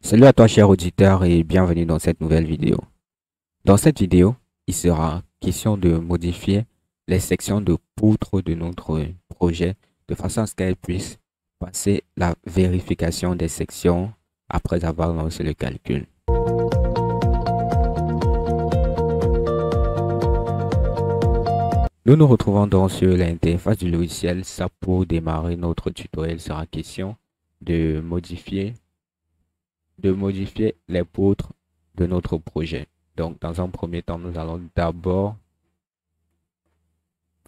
Salut à toi cher auditeur et bienvenue dans cette nouvelle vidéo. Dans cette vidéo, il sera question de modifier les sections de poutre de notre projet de façon à ce qu'elles puissent passer la vérification des sections après avoir lancé le calcul. Nous nous retrouvons donc sur l'interface du logiciel. Ça, pour démarrer notre tutoriel, sera question de modifier les poutres de notre projet. Donc, dans un premier temps, nous allons d'abord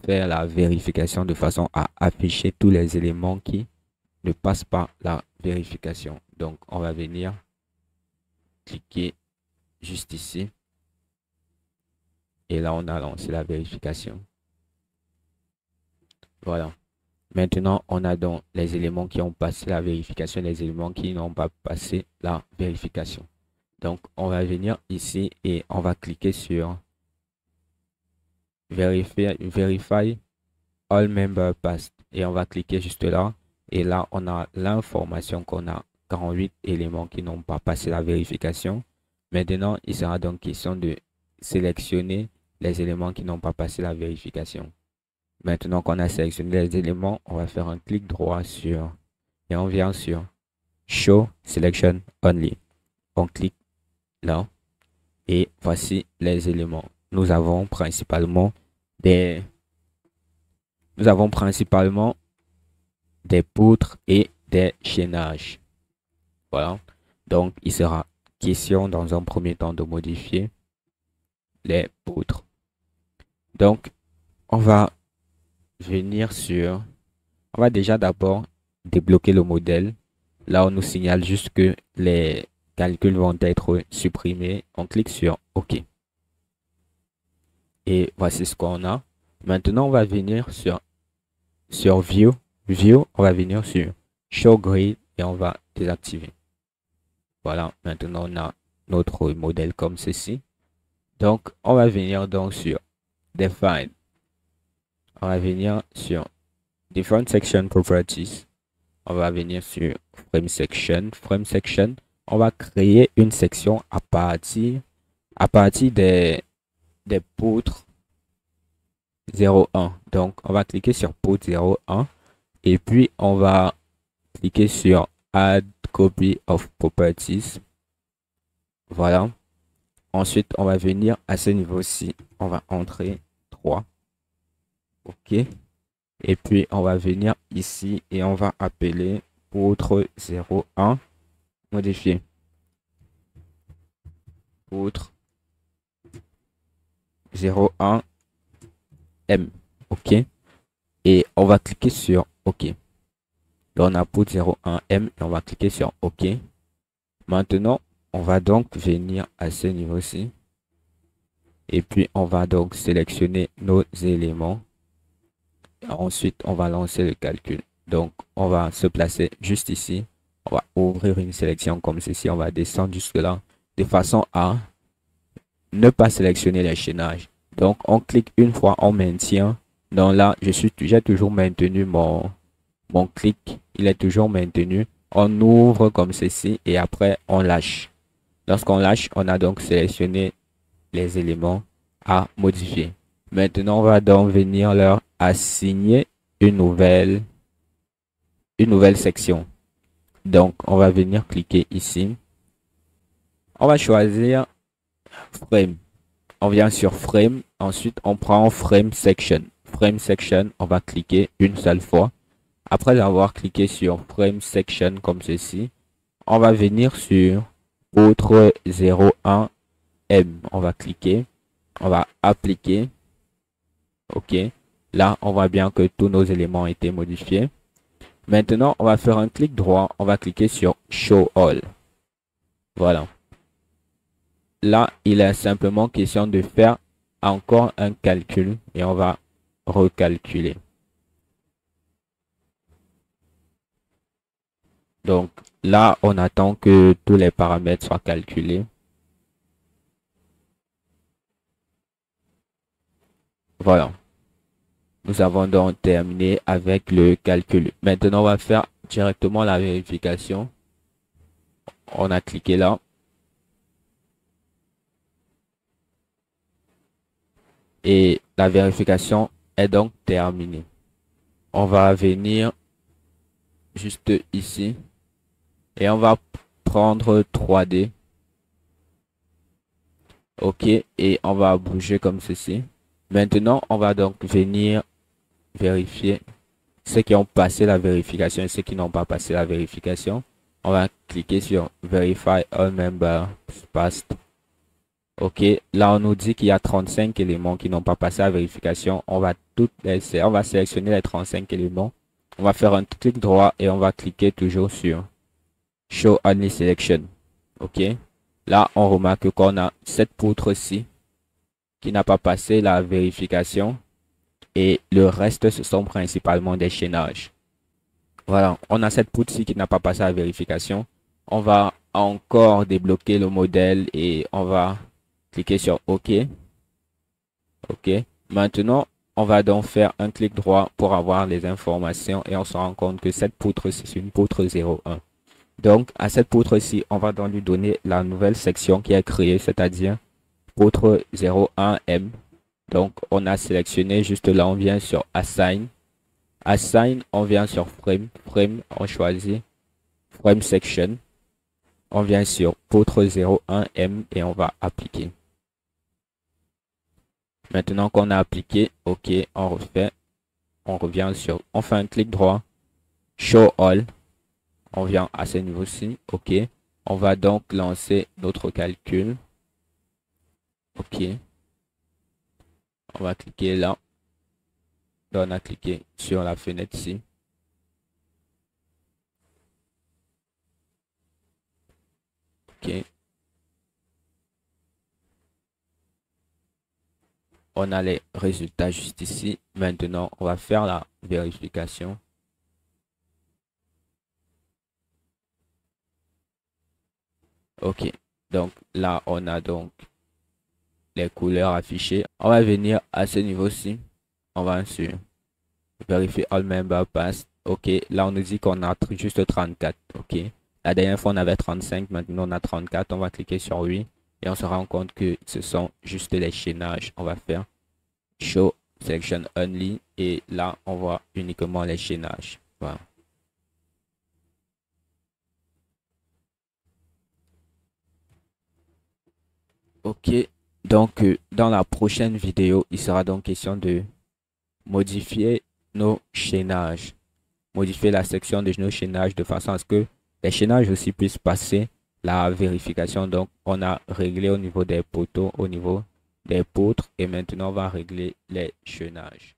faire la vérification de façon à afficher tous les éléments qui ne passent pas la vérification. Donc, on va venir cliquer juste ici. Et là, on a lancé la vérification. Voilà. Maintenant, on a donc les éléments qui ont passé la vérification, les éléments qui n'ont pas passé la vérification. Donc, on va venir ici et on va cliquer sur Verify All Member Passed. Et on va cliquer juste là. Et là, on a l'information qu'on a 48 éléments qui n'ont pas passé la vérification. Maintenant, il sera donc question de sélectionner les éléments qui n'ont pas passé la vérification. Maintenant qu'on a sélectionné les éléments, on va faire un clic droit sur et on vient sur Show Selection Only. On clique là et voici les éléments. Nous avons principalement des poutres et des chaînages. Voilà. Donc, il sera question dans un premier temps de modifier les poutres. Donc, on va déjà d'abord débloquer le modèle. Là, on nous signale juste que les calculs vont être supprimés. On clique sur OK. Et voici ce qu'on a. Maintenant, on va venir sur View. On va venir sur Show Grid et on va désactiver. Voilà, maintenant on a notre modèle comme ceci. Donc, on va venir donc sur Define. On va venir sur Different Section Properties. On va venir sur Frame Section. Frame Section, on va créer une section à partir des poutres 0,1. Donc, on va cliquer sur poutre 0,1 et puis on va cliquer sur Add Copy of Properties. Voilà. Ensuite, on va venir à ce niveau-ci. On va entrer 3. OK. Et puis, on va venir ici et on va appeler poutre 0,1 modifier. Poutre 0,1 M. OK. Et on va cliquer sur OK. Donc, on a poutre 0,1 M et on va cliquer sur OK. Maintenant, on va donc venir à ce niveau-ci. Et puis, on va donc sélectionner nos éléments. Ensuite, on va lancer le calcul. Donc, on va se placer juste ici. On va ouvrir une sélection comme ceci. On va descendre jusque là de façon à ne pas sélectionner les chaînages. Donc, on clique une fois, on maintient. Donc là, j'ai toujours maintenu mon clic. Il est toujours maintenu. On ouvre comme ceci et après, on lâche. Lorsqu'on lâche, on a donc sélectionné les éléments à modifier. Maintenant, on va donc venir leur assigner une nouvelle section. Donc, on va venir cliquer ici. On va choisir Frame. On vient sur Frame. Ensuite, on prend Frame Section. Frame Section, on va cliquer une seule fois. Après avoir cliqué sur Frame Section comme ceci, on va venir sur poutre 0,1 M. On va cliquer. On va appliquer. OK. Là, on voit bien que tous nos éléments ont été modifiés. Maintenant, on va faire un clic droit. On va cliquer sur Show All. Voilà. Là, il est simplement question de faire encore un calcul et on va recalculer. Donc là, on attend que tous les paramètres soient calculés. Voilà. Nous avons donc terminé avec le calcul. Maintenant, on va faire directement la vérification. On a cliqué là. Et la vérification est donc terminée. On va venir juste ici. Et on va prendre 3D. OK. Et on va bouger comme ceci. Maintenant, on va donc venir vérifier ceux qui ont passé la vérification et ceux qui n'ont pas passé la vérification. On va cliquer sur Verify all members passed. OK. Là, on nous dit qu'il y a 35 éléments qui n'ont pas passé la vérification. On va sélectionner les 35 éléments. On va faire un clic droit et on va cliquer toujours sur Show Only Selection. OK. Là, on remarque qu'on a cette poutre-ci qui n'a pas passé la vérification. Et le reste, ce sont principalement des chaînages. Voilà, on a cette poutre-ci qui n'a pas passé la vérification. On va encore débloquer le modèle et on va cliquer sur OK. OK. Maintenant, on va donc faire un clic droit pour avoir les informations et on se rend compte que cette poutre-ci, c'est une poutre 01. Donc, à cette poutre-ci, on va donc lui donner la nouvelle section qui est créée, c'est-à-dire poutre 01M. Donc, on a sélectionné juste là, on vient sur Assign. Assign, on vient sur Frame. Frame, on choisit Frame Section. On vient sur poutre 01M et on va appliquer. Maintenant qu'on a appliqué, OK, on refait. On revient sur, on fait un clic droit. Show All. On vient à ce niveau-ci. OK. On va donc lancer notre calcul. OK. On va cliquer là. Là, on a cliqué sur la fenêtre-ci. OK. On a les résultats juste ici. Maintenant, on va faire la vérification. OK. Donc là, on a donc les couleurs affichées. On va venir à ce niveau-ci. On va sur Verify all members passed. OK. Là, on nous dit qu'on a juste 34. OK. La dernière fois, on avait 35. Maintenant, on a 34. On va cliquer sur oui. Et on se rend compte que ce sont juste les chaînages. On va faire Show Selection Only. Et là, on voit uniquement les chaînages. Voilà. OK. Donc, dans la prochaine vidéo, il sera donc question de modifier nos chaînages. Modifier la section de nos chaînages de façon à ce que les chaînages aussi puissent passer la vérification. Donc, on a réglé au niveau des poteaux, au niveau des poutres. Et maintenant, on va régler les chaînages.